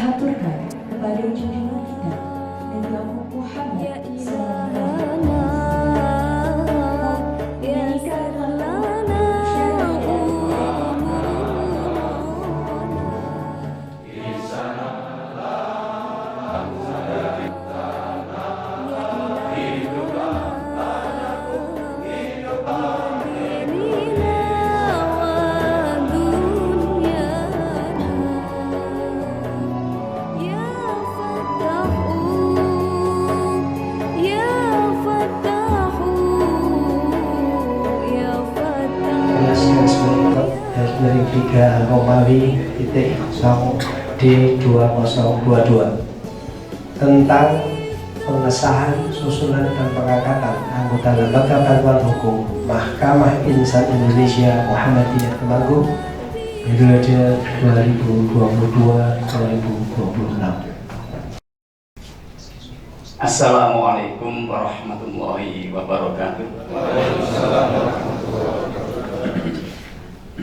haturkan kepada junjungan kita Nabi Muhammad sallallahu dari 3 Romawi titik D2022 tentang pengesahan, susunan dan pengangkatan anggota Lembaga Bantuan Hukum Mahkamah Insan Indonesia Muhammadiyah Temanggung periode 2022-2026. Assalamualaikum warahmatullahi wabarakatuh.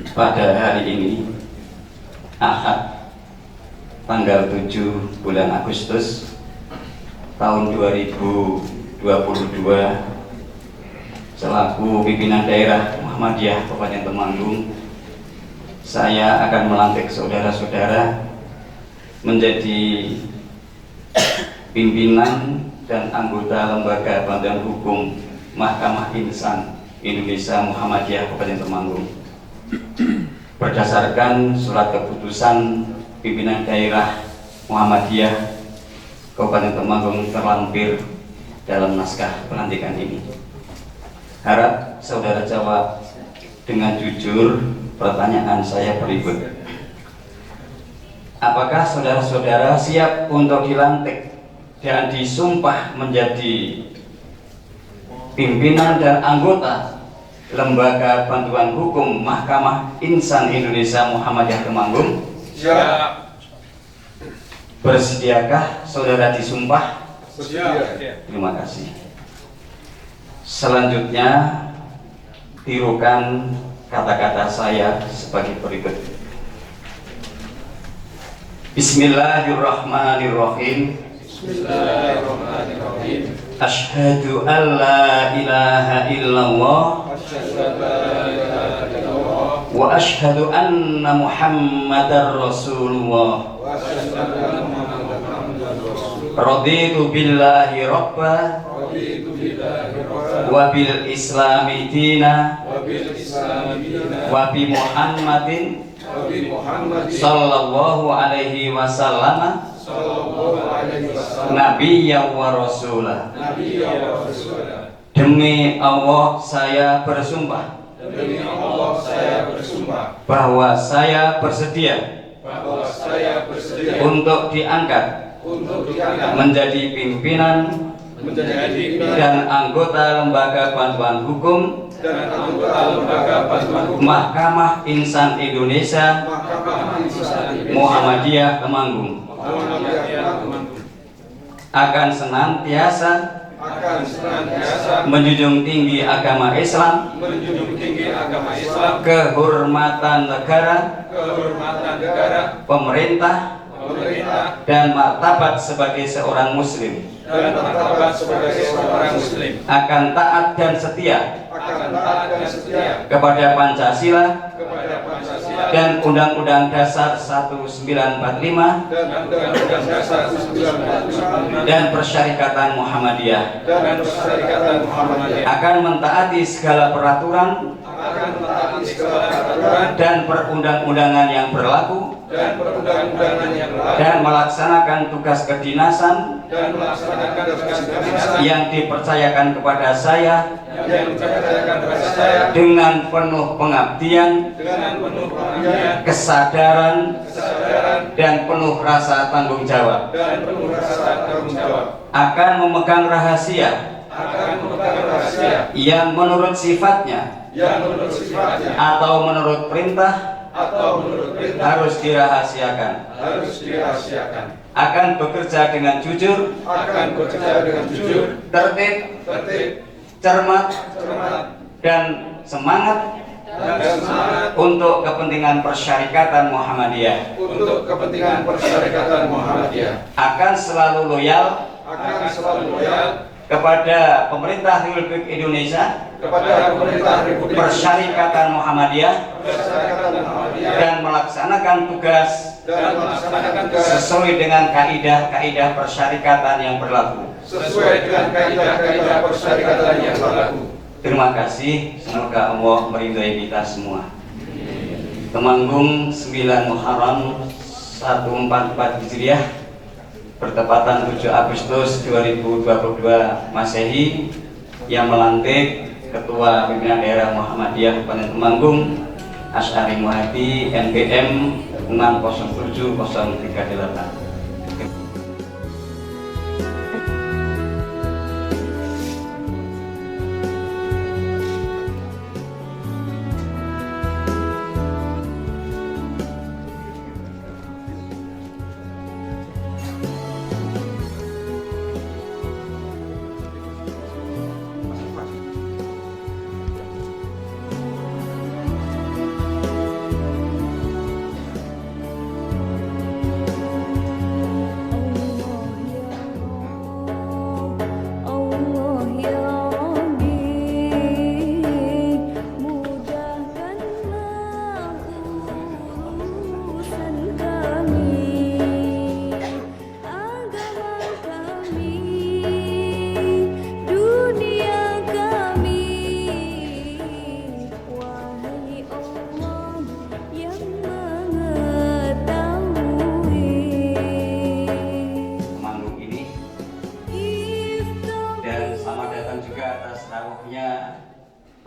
Pada hari ini Ahad tanggal 7 bulan Agustus tahun 2022, selaku pimpinan daerah Muhammadiyah Kabupaten Temanggung, saya akan melantik saudara-saudara menjadi pimpinan dan anggota Lembaga Bantuan Hukum Mahkamah Insan Indonesia Muhammadiyah Kabupaten Temanggung berdasarkan surat keputusan pimpinan daerah Muhammadiyah Kabupaten Temanggung terlampir dalam naskah pelantikan ini. Harap saudara jawab dengan jujur pertanyaan saya berikut. Apakah saudara-saudara siap untuk dilantik dan disumpah menjadi pimpinan dan anggota Lembaga Bantuan Hukum Mahkamah Insan Indonesia Muhammadiyah Temanggung? Siap. Bersediakah saudara disumpah? Siap. Terima kasih. Selanjutnya tirukan kata-kata saya sebagai berikut. Bismillahirrahmanirrahim. Bismillahirrahmanirrahim. Asyhadu an la ilaha illallah wa asyhadu anna Muhammadar Rasulullah. Raditu billahi rabba wa bil islami dina wa bi Muhammadin sallallahu alaihi wasallam nabiyya wa rasulah. Demi Allah saya bersumpah bahwa saya bersedia untuk diangkat menjadi pimpinan dan anggota Lembaga Bantuan Hukum Mahkamah Insan Indonesia Muhammadiyah Temanggung, akan senantiasa menjunjung tinggi agama Islam, kehormatan negara, pemerintah, dan martabat sebagai seorang muslim, akan taat dan setia kepada Pancasila dan Undang-Undang Dasar 1945 dan Persyarikatan Muhammadiyah, akan mentaati segala peraturan dan perundang-undangan yang berlaku dan melaksanakan tugas kedinasan yang dipercayakan kepada saya dengan penuh pengabdian, kesadaran, dan penuh rasa tanggung jawab. Akan memegang rahasia yang menurut sifatnya atau menurut perintah harus dirahasiakan. Akan bekerja dengan jujur, tertib, cermat, dan semangat dan semangat untuk kepentingan persyarikatan Muhammadiyah, untuk kepentingan persyarikatan Muhammadiyah, akan selalu loyal kepada pemerintah Republik Indonesia, kepada pemerintah Republik persyarikatan Muhammadiyah, dan melaksanakan tugas sesuai dengan kaidah-kaidah persyarikatan yang berlaku. Terima kasih, semoga Allah meridhai kita semua. Temanggung 9 Muharram 1444 Hijriah bertepatan 7 Agustus 2022 Masehi, yang melantik Ketua Pimpinan Daerah Muhammadiyah Kabupaten Temanggung Asy'ari Muhadi NPM 607-038.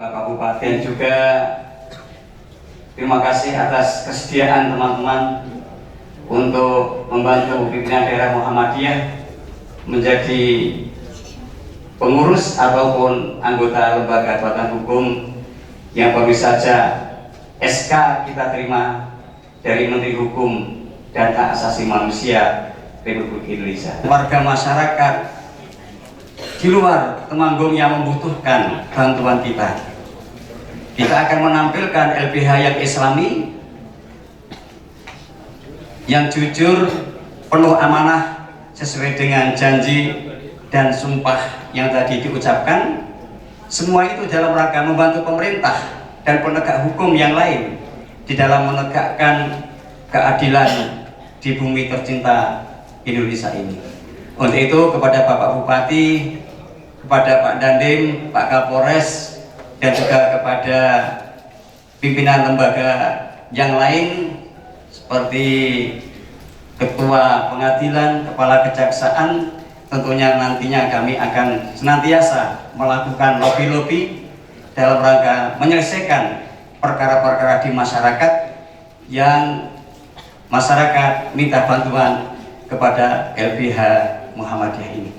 Bapak Bupati, dan juga terima kasih atas kesediaan teman-teman untuk membantu pimpinan daerah Muhammadiyah menjadi pengurus ataupun anggota lembaga kekuatan hukum yang baru saja SK kita terima dari Menteri Hukum dan Hak Asasi Manusia Republik Indonesia. Warga masyarakat di luar Temanggung yang membutuhkan bantuan kita akan menampilkan LBH yang islami, yang jujur, penuh amanah, sesuai dengan janji dan sumpah yang tadi diucapkan. Semua itu dalam rangka membantu pemerintah dan penegak hukum yang lain di dalam menegakkan keadilan di bumi tercinta Indonesia ini. Untuk itu kepada Bapak Bupati, kepada Pak Dandim, Pak Kapolres, dan juga kepada pimpinan lembaga yang lain seperti Ketua Pengadilan, Kepala Kejaksaan, tentunya nantinya kami akan senantiasa melakukan lobby-lobby dalam rangka menyelesaikan perkara-perkara di masyarakat yang masyarakat minta bantuan kepada LBH Muhammadiyah ini.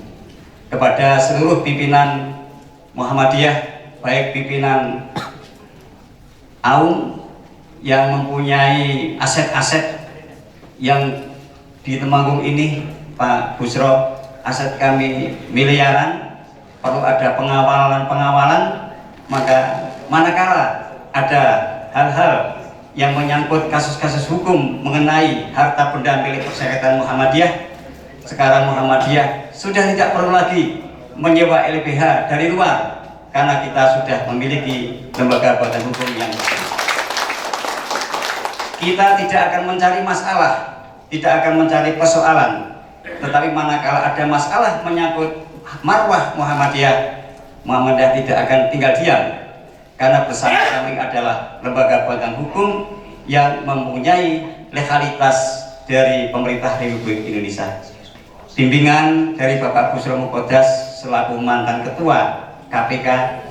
Kepada seluruh pimpinan Muhammadiyah, baik pimpinan AUM yang mempunyai aset-aset yang di Temanggung ini, Pak Busro, aset kami miliaran, perlu ada pengawalan, maka manakala ada hal-hal yang menyangkut kasus-kasus hukum mengenai harta benda milik persyarikatan Muhammadiyah, sekarang Muhammadiyah sudah tidak perlu lagi menyewa LBH dari luar, karena kita sudah memiliki lembaga badan hukum yang bagus. Kita tidak akan mencari masalah, tidak akan mencari persoalan, tetapi manakala ada masalah menyangkut marwah Muhammadiyah tidak akan tinggal diam, karena bersama kami adalah lembaga badan hukum yang mempunyai legalitas dari pemerintah Republik Indonesia. Bimbingan dari Bapak Busro Mukodas selaku mantan ketua KPK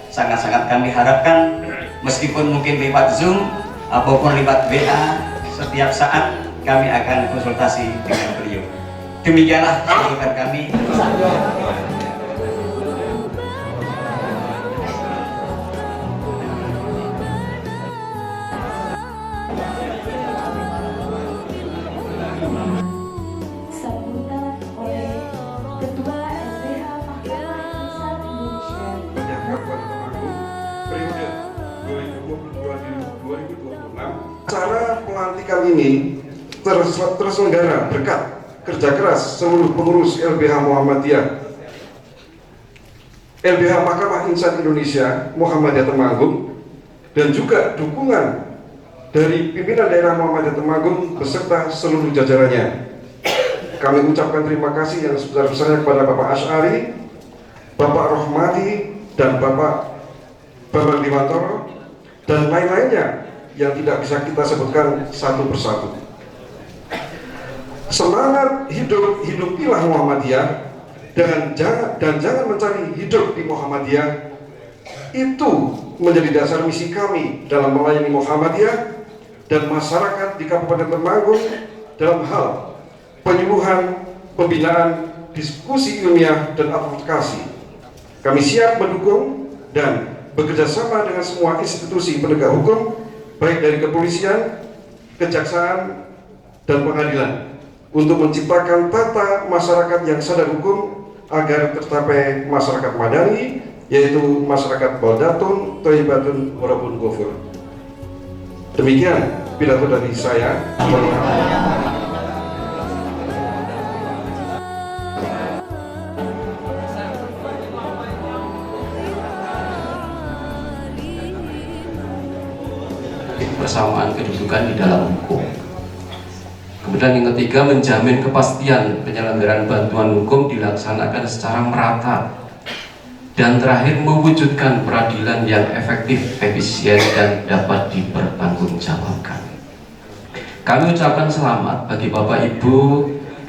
sangat-sangat kami harapkan, meskipun mungkin lewat Zoom ataupun lewat WA, setiap saat kami akan konsultasi dengan beliau. Demikianlah sambutan kami. Sambutan oleh Ketua LBH Mahkamah Insan Indonesia. Periode 2022 ini pelantikan ini terselenggara berkat kerja keras seluruh pengurus LBH Muhammadiyah, LBH Mahkamah Insan Indonesia Muhammadiyah Temanggung, dan juga dukungan dari pimpinan daerah Muhammadiyah Temanggung beserta seluruh jajarannya. Kami mengucapkan terima kasih yang sebesar-besarnya kepada Bapak Asy'ari, Bapak Rohmadi, dan Bapak Bambang Liwantoro, dan lain-lainnya yang tidak bisa kita sebutkan satu persatu. Semangat hidupilah Muhammadiyah, dan jangan mencari hidup di Muhammadiyah. Itu menjadi dasar misi kami dalam melayani Muhammadiyah dan masyarakat di Kabupaten Temanggung dalam hal penyuluhan, pembinaan, diskusi ilmiah, dan advokasi. Kami siap mendukung dan bekerja sama dengan semua institusi penegak hukum, baik dari kepolisian, kejaksaan, dan pengadilan, untuk menciptakan tata masyarakat yang sadar hukum agar tercapai masyarakat madani, yaitu masyarakat baldatun, thayyibatun, warabun ghafur. Demikian pidato dari saya. Persamaan kedudukan di dalam hukum. Kemudian yang ketiga, menjamin kepastian penyelenggaraan bantuan hukum dilaksanakan secara merata. Dan terakhir, mewujudkan peradilan yang efektif, efisien, dan dapat dipertanggungjawabkan. Kami ucapkan selamat bagi Bapak Ibu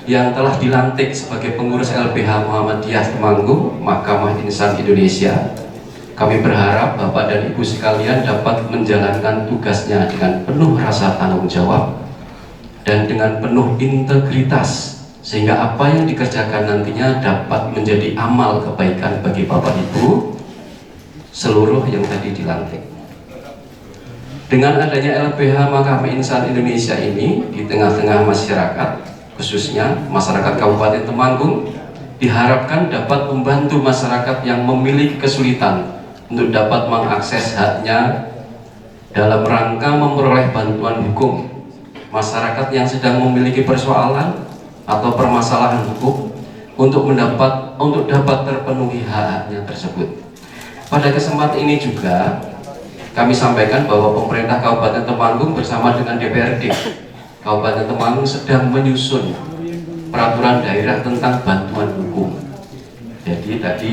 yang telah dilantik sebagai pengurus LBH Muhammadiyah Temanggung, Mahkamah Insan Indonesia. Kami berharap Bapak dan Ibu sekalian dapat menjalankan tugasnya dengan penuh rasa tanggung jawab dan dengan penuh integritas, sehingga apa yang dikerjakan nantinya dapat menjadi amal kebaikan bagi Bapak Ibu seluruh yang tadi dilantik. Dengan adanya LBH Mahkamah Insan Indonesia ini di tengah-tengah masyarakat, khususnya masyarakat Kabupaten Temanggung, diharapkan dapat membantu masyarakat yang memiliki kesulitan untuk dapat mengakses haknya dalam rangka memperoleh bantuan hukum. Masyarakat yang sedang memiliki persoalan atau permasalahan hukum untuk dapat terpenuhi hak-haknya tersebut. Pada kesempatan ini juga kami sampaikan bahwa pemerintah Kabupaten Temanggung bersama dengan DPRD Kabupaten Temanggung sedang menyusun peraturan daerah tentang bantuan hukum. Jadi tadi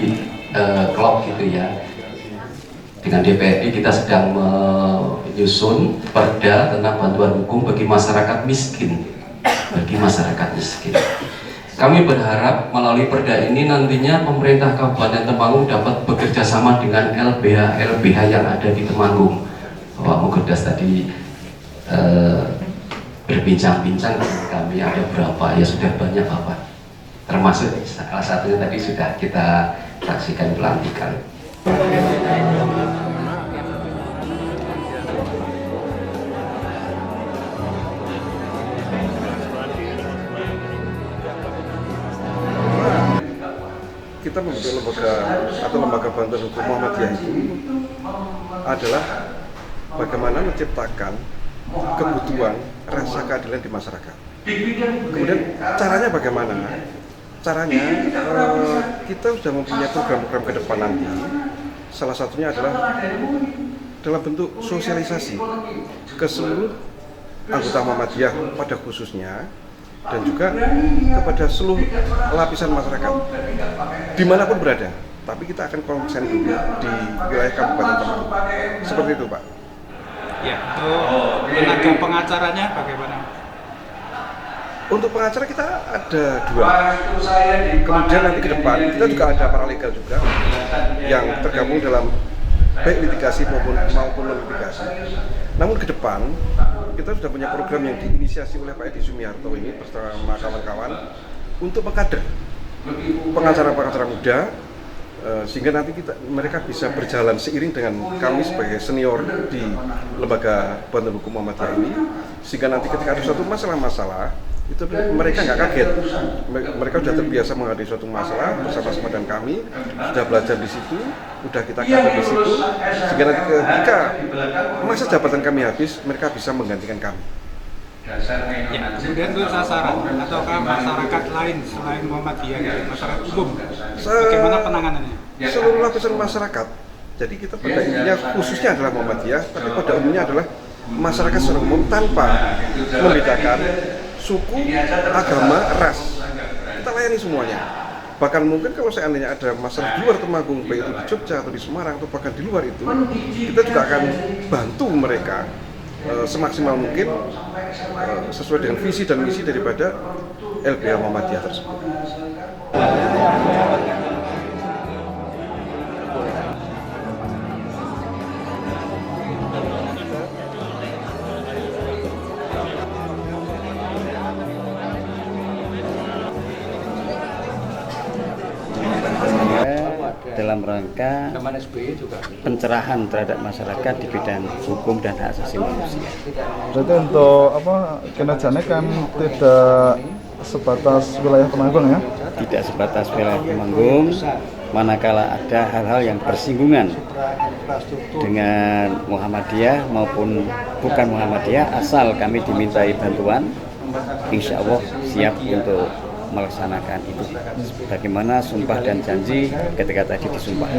klop gitu ya. Dengan DPRD kita sedang menyusun perda tentang bantuan hukum bagi masyarakat miskin. Kami berharap melalui perda ini nantinya pemerintah Kabupaten Temanggung dapat bekerja sama dengan LBH yang ada di Temanggung. Bapak Mugedas tadi berbincang-bincang dengan kami, ada berapa, ya sudah banyak Bapak. Termasuk salah satunya tadi sudah kita saksikan pelantikan. Kita membentuk lembaga bantuan hukum Muhammadiyah itu adalah bagaimana menciptakan kebutuhan rasa keadilan di masyarakat. Kemudian caranya bagaimana? Caranya kita sudah mempunyai program-program ke depan nanti. Salah satunya adalah dalam bentuk sosialisasi ke seluruh anggota Muhammadiyah pada khususnya, dan juga kepada seluruh lapisan masyarakat dimanapun berada. Tapi kita akan konsen dulu di wilayah Kabupaten Temanggung. Seperti itu, Pak. Ya, untuk tenaga pengacaranya bagaimana? Untuk pengacara kita ada 2. Kemudian nanti ke depan kita juga ada paralegal juga yang tergabung dalam baik litigasi maupun non-litigasi. Namun ke depan kita sudah punya program yang diinisiasi oleh Pak Edi Sumiarto ini bersama kawan-kawan untuk mengkader pengacara-pengacara muda, sehingga nanti mereka bisa berjalan seiring dengan kami sebagai senior di lembaga bantuan hukum Muhammadiyah ini, sehingga nanti ketika ada suatu masalah itu mereka nggak kaget, mereka sudah terbiasa menghadapi suatu masalah bersama-sama dengan kami, sudah belajar di situ, sudah kita kader di situ, sehingga nanti ketika masa jabatan kami habis, mereka bisa menggantikan kami. Ya, kemudian untuk sasaran ataukah masyarakat lain selain Muhammadiyah, masyarakat umum, bagaimana penanganannya? Seluruh lapisan masyarakat. Jadi kita pada intinya khususnya adalah Muhammadiyah, tapi pada umumnya adalah masyarakat secara umum tanpa membedakan suku, agama, ras. Kita layani semuanya. Bahkan mungkin kalau seandainya ada masalah di luar Temanggung, baik itu di Jogja atau di Semarang atau bahkan di luar itu, kita juga akan bantu mereka semaksimal mungkin sesuai dengan visi dan misi daripada LBH Muhammadiyah tersebut. Dalam rangka pencerahan terhadap masyarakat di bidang hukum dan hak asasi manusia. Berarti untuk kinerjanya kan tidak sebatas wilayah Temanggung ya? Tidak sebatas wilayah Temanggung, manakala ada hal-hal yang bersinggungan dengan Muhammadiyah maupun bukan Muhammadiyah, asal kami dimintai bantuan, insya Allah siap untuk melaksanakan itu bagaimana sumpah dan janji ketika tadi disumpah.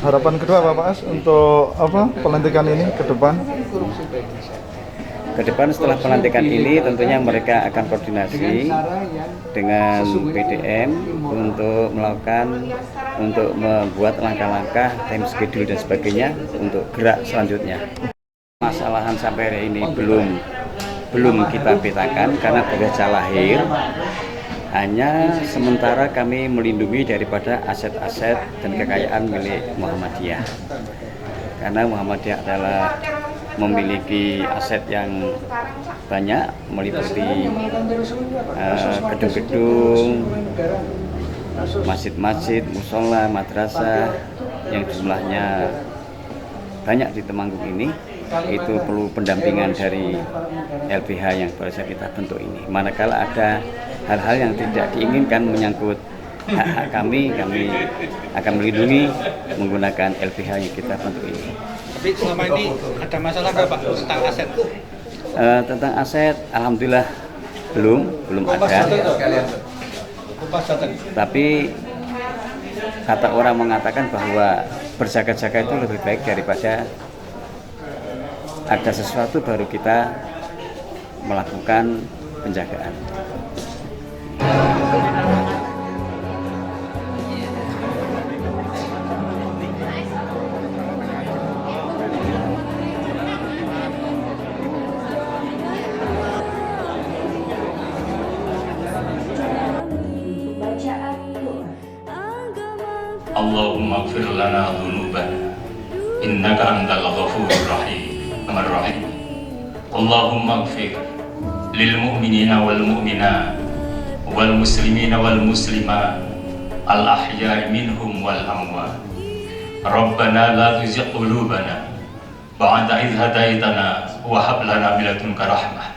Harapan kedua Bapak As untuk pelantikan ini ke depan? Ke depan setelah pelantikan ini tentunya mereka akan koordinasi dengan PDM untuk membuat langkah-langkah time schedule dan sebagainya untuk gerak selanjutnya. Masalahan sampai hari ini belum kita petakan karena baru saja lahir. Hanya sementara kami melindungi daripada aset-aset dan kekayaan milik Muhammadiyah. Karena Muhammadiyah adalah memiliki aset yang banyak, meliputi gedung-gedung, masjid-masjid, musola, madrasah yang jumlahnya banyak di Temanggung ini. Itu perlu pendampingan dari LBH yang baru saja kita bentuk ini. Manakala ada hal-hal yang tidak diinginkan menyangkut hak-hak kami akan melindungi menggunakan LBH yang kita bentuk ini. Tapi selama ini ada masalah nggak Pak tentang aset? Tentang aset, alhamdulillah belum ada. Tapi kata orang mengatakan bahwa berjaga-jaga itu lebih baik daripada ada sesuatu baru kita melakukan penjagaan. Bacaan doa. Allahumma ighfir lana dhunubana innaka antal ghafurur rahim. Allahumma ighfir lil mu'minina wal mu'minat wal muslimina wal muslimat al ahya'i minhum wal amwat. Rabbana la tuzigh qulubana ba'da idh hadaitana wa hab lana min ladunka rahmah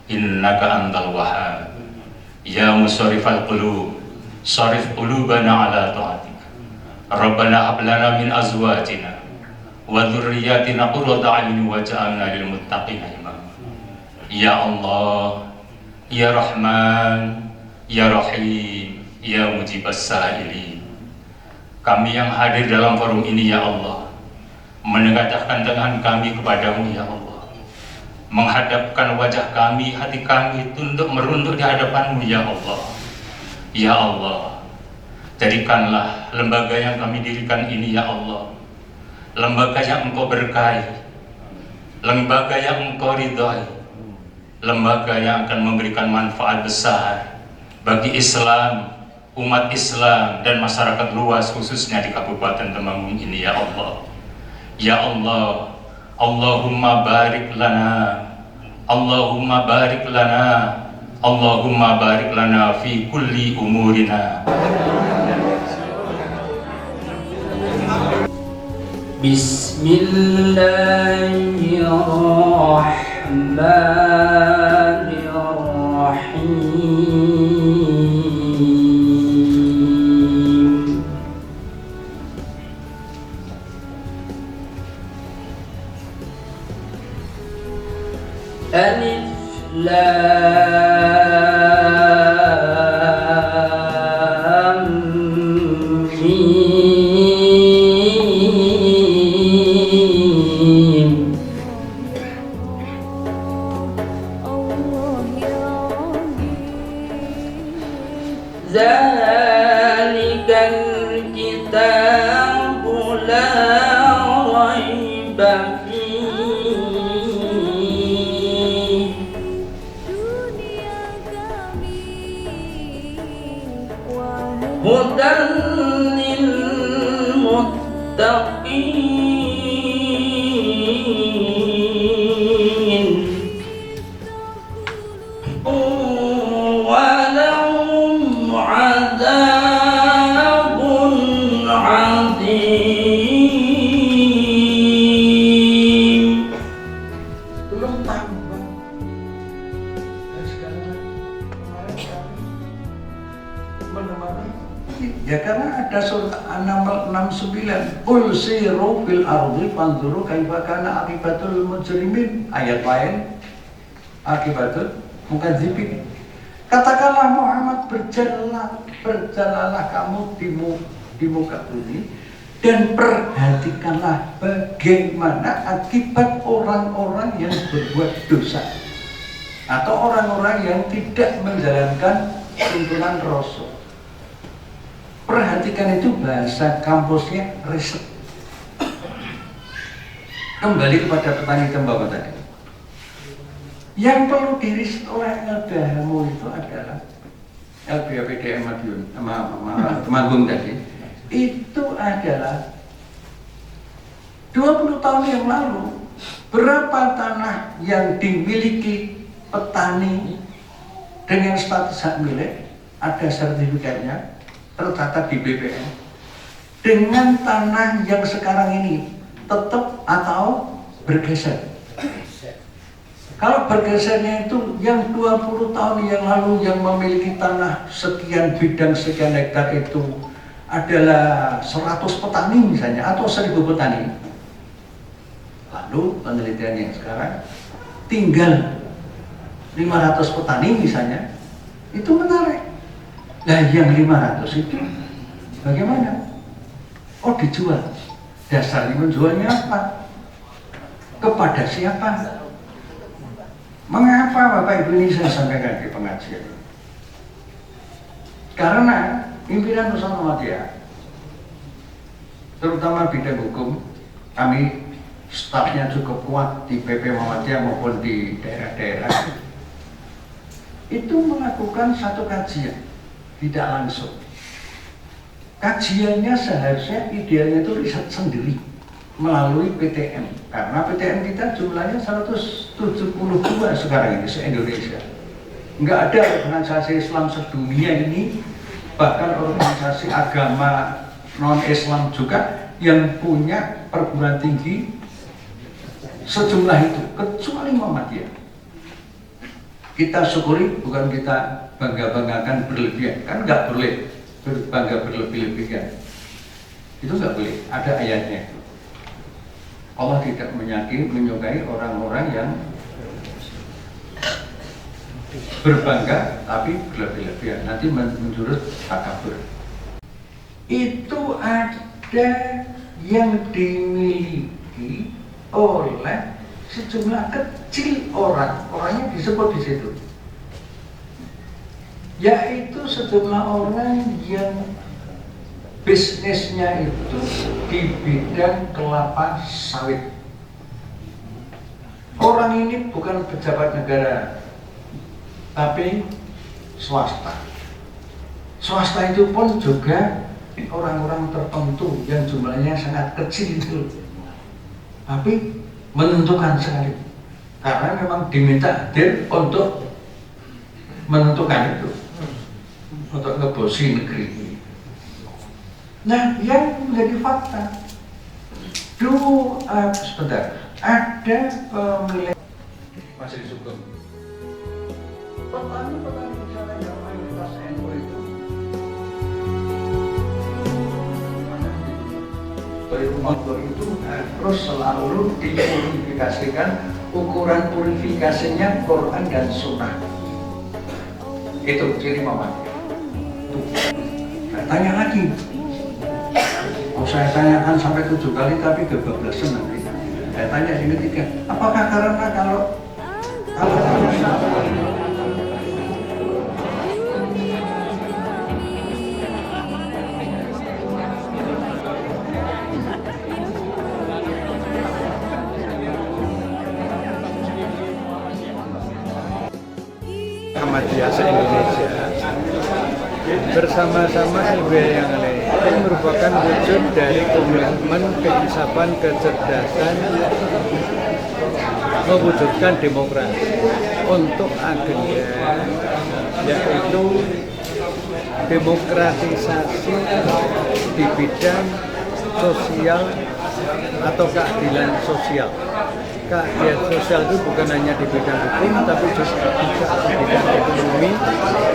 innaka antal wahhab. Ya musarrifal qulub sarif qulubana ala ta'atik. Rabbana hab lana min azwajina wa dzurriyyatina qurrata a'yun waj'alna lil muttaqina imama. Ya Allah, Ya Rahman, Ya Rahim, Ya Mujibas Sa'ilin. Kami yang hadir dalam forum ini ya Allah, menengadahkan tangan kami kepadamu ya Allah, menghadapkan wajah kami, hati kami tunduk merunduk di hadapanmu ya Allah. Ya Allah, jadikanlah lembaga yang kami dirikan ini ya Allah lembaga yang Engkau berkahi, lembaga yang Engkau ridhai, lembaga yang akan memberikan manfaat besar bagi Islam, umat Islam dan masyarakat luas khususnya di Kabupaten Temanggung ini ya Allah. Ya Allah, Allahumma barik lana, Allahumma barik lana, Allahumma barik lana fi kulli umurina. Bismillahirrahmanirrahim. Alif Lam Mim. Zalikal kitabu la raiba fihi hudan lil muttaqin walahum adzabun adzim. Belum tambah. Dan sekarang kemarin kami menemani. Ya karena ada surat An-Naml 69, Qul siru fil ardi fanzuru kaifa kana akibatul mujrimin. Ayat lain akibatul mukadzibin. Katakanlah Muhammad, berjalanlah kamu di muka bumi dan perhatikanlah bagaimana akibat orang-orang yang berbuat dosa atau orang-orang yang tidak menjalankan tuntunan Rasul. Perhatikan itu bahasa kampusnya riset. Kembali kepada petani tembakau tadi. Yang perlu diriset oleh LBHMU itu adalah LBHPDM Madiun, Temanggung tadi. Itu adalah 20 tahun yang lalu berapa tanah yang dimiliki petani dengan status hak milik, ada sertifikatnya, tercatat di BPN, dengan tanah yang sekarang ini tetap atau bergeser. Kalau bergesernya itu yang 20 tahun yang lalu yang memiliki tanah sekian bidang sekian hektar itu adalah 100 petani misalnya atau 1000 petani. Lalu penelitian yang sekarang tinggal 500 petani misalnya, itu menarik. Nah yang 500 itu bagaimana? Oh dijual. Dasarnya menjualnya apa? Kepada siapa? Mengapa Bapak Ibu ini saya sampaikan di pengajian? Karena pimpinan Nusantara Muhammadiyah, terutama bidang hukum, kami stafnya cukup kuat di PP Muhammadiyah maupun di daerah-daerah, itu melakukan satu kajian. Tidak langsung. Kajiannya seharusnya idealnya itu riset sendiri melalui PTN. Karena PTN kita jumlahnya 172 sekarang ini se-Indonesia. Nggak ada organisasi Islam sedunia ini, bahkan organisasi agama non-Islam juga yang punya perguruan tinggi sejumlah itu, kecuali Muhammadiyah. Kita syukuri, bukan kita bangga-banggakan berlebihan, kan nggak boleh berbangga berlebih-lebihan, itu nggak boleh, ada ayatnya. Allah tidak menyukai orang-orang yang berbangga tapi berlebih-lebihan, nanti menjurus takabur. Itu ada yang dimiliki oleh sejumlah kecil orangnya disebut di situ, yaitu sejumlah orang yang bisnisnya itu di bidang kelapa sawit. Orang ini bukan pejabat negara, tapi swasta. Swasta itu pun juga orang-orang tertentu yang jumlahnya sangat kecil itu, tapi menentukan sekali, karena memang diminta hadir untuk menentukan itu, untuk ngebosi negeri ini. Nah, yang menjadi fakta, ada pemilik masih disukung. Petani-petani di sana yang mayoritas NU itu dari rumah itu terus selalu dipublikasikan ukuran purifikasinya Quran dan Sunnah. Itu ciri Muhammadiyah. Nah, tanya lagi. Oh, saya tanyakan sampai 7 kali tapi kebablasan nanti. Saya tanya yang ketiga, apakah karena kalau Muhammadiyah se-Indonesia bersama-sama LBH yang lain itu merupakan wujud dari komitmen keinsapan kecerdasan mewujudkan demokrasi untuk agenda yaitu demokratisasi di bidang sosial atau keadilan sosial. Keadilan sosial itu bukan hanya di bidang hukum, tapi juga di bidang ekonomi,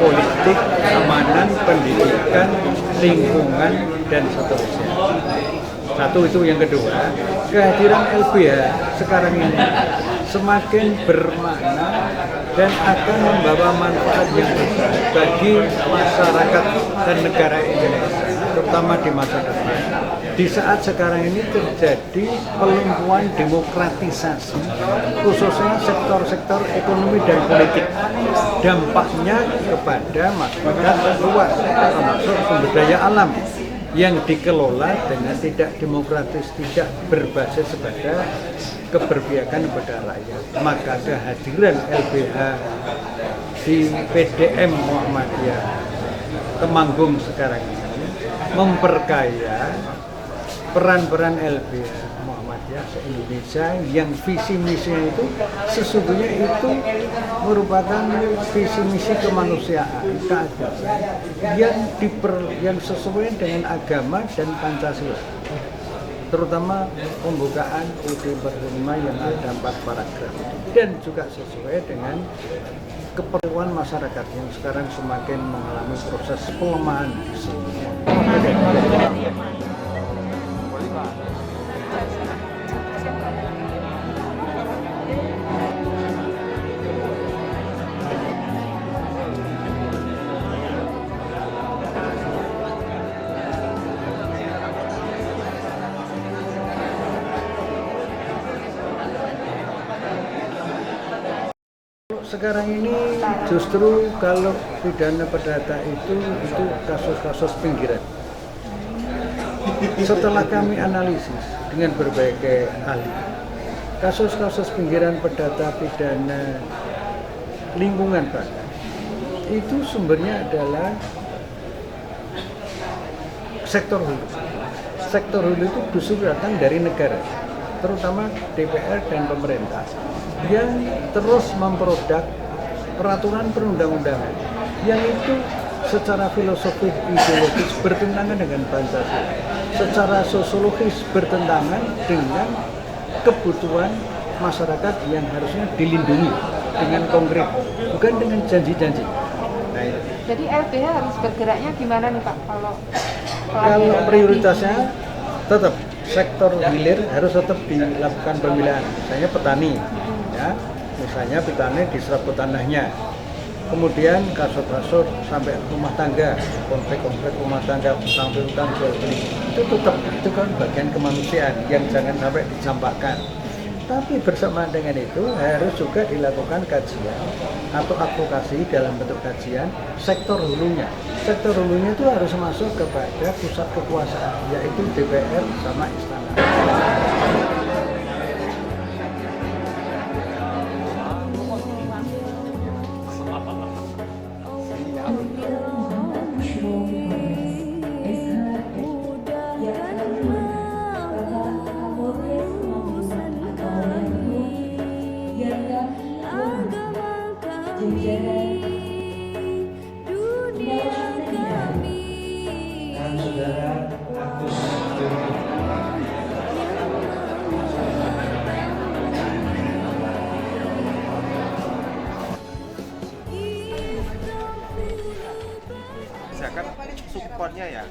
politik, keamanan, pendidikan, lingkungan, dan seterusnya. Satu itu. Yang kedua, kehadiran LBH sekarang ini semakin bermakna dan akan membawa manfaat yang besar bagi masyarakat dan negara Indonesia, terutama di masa depan. Di saat sekarang ini terjadi pelumpuhan demokratisasi, khususnya sektor-sektor ekonomi dan politik. Dampaknya kepada masyarakat luas, termasuk sumber daya alam yang dikelola dengan tidak demokratis, tidak berbasis pada keberpihakan kepada rakyat. Maka kehadiran LBH di PDM Muhammadiyah Temanggung sekarang ini memperkaya peran-peran LBH Muhammadiyah se-Indonesia yang visi misinya itu sesungguhnya itu merupakan visi misi kemanusiaan, keadilan yang sesuai dengan agama dan Pancasila, terutama pembukaan UUD 45 yang ada 4 paragraf dan juga sesuai dengan keperluan masyarakat yang sekarang semakin mengalami proses pelemahan di semua. Sekarang ini justru kalau pidana perdata itu kasus-kasus pinggiran. Setelah kami analisis dengan berbagai ahli, kasus-kasus pinggiran perdata pidana lingkungan Pak, itu sumbernya adalah sektor hulu. Sektor hulu itu justru datang dari negara, terutama DPR dan pemerintah yang terus memproduk peraturan perundang-undangan yang itu secara filosofis ideologis bertentangan dengan Pancasila, secara sosiologis bertentangan dengan kebutuhan masyarakat yang harusnya dilindungi dengan konkret, bukan dengan janji-janji. Nah, jadi LBH harus bergeraknya gimana nih Pak? Kalau prioritasnya tetap sektor hilir harus tetap dilakukan pemilihan, misalnya petani, ya, misalnya petani diserap tanahnya, kemudian kasut-kasut sampai rumah tangga, konflik-konflik rumah tangga, utang-utang jual beli, itu tetap itu kan bagian kemanusiaan yang jangan sampai dicampakkan. Tapi bersamaan dengan itu harus juga dilakukan kajian atau advokasi dalam bentuk kajian sektor hulunya. Sektor hulunya itu harus masuk kepada pusat kekuasaan, yaitu DPR sama istana. Misalkan supportnya ya,